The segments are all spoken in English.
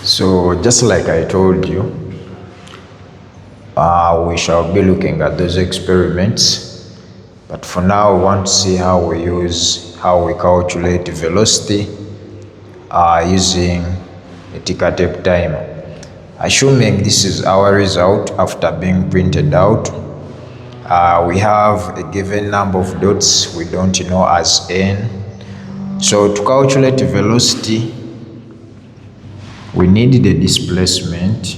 So just like I told you, we shall be looking at those experiments, but for now we want to see how we calculate velocity using a ticker tape timer. Assuming this is our result after being printed out, we have a given number of dots we don't know as n. So to calculate velocity, we need the displacement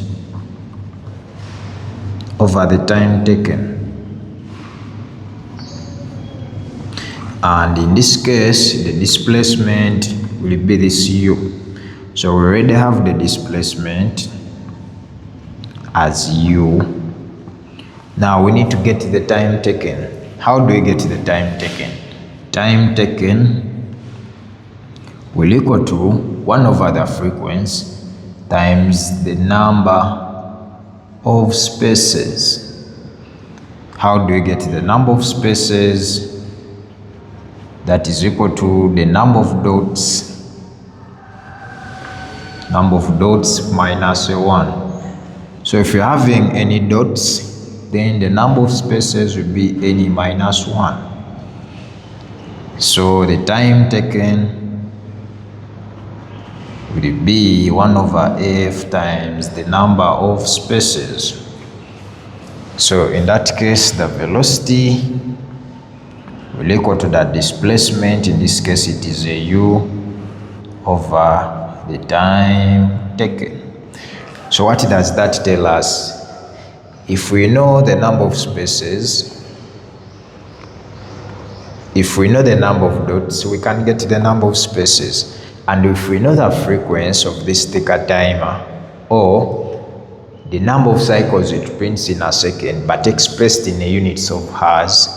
over the time taken. And in this case, the displacement will be this u. So we already have the displacement as u. Now we need to get the time taken. How do we get the time taken? Time taken will equal to 1 over the frequency times the number of spaces. How do we get the number of spaces? That is equal to the number of dots minus a 1. So if you're having any dots, then the number of spaces will be any minus 1. So the time taken will be 1 over f times the number of spaces. So in that case, the velocity will equal to that displacement. In this case, it is a u over the time taken. So what does that tell us? If we know the number of spaces, if we know the number of dots, we can get the number of spaces. And if we know the frequency of this ticker timer, or the number of cycles it prints in a second but expressed in units of hours,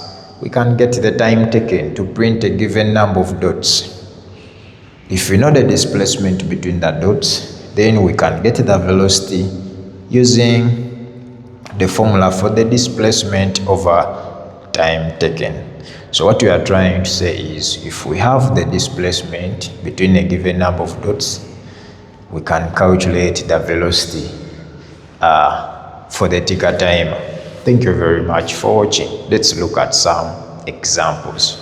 we can get the time taken to print a given number of dots. If we know the displacement between the dots, then we can get the velocity using the formula for the displacement over time taken. So what we are trying to say is, if we have the displacement between a given number of dots, we can calculate the velocity for the ticker timer. Thank you very much for watching. Let's look at some examples.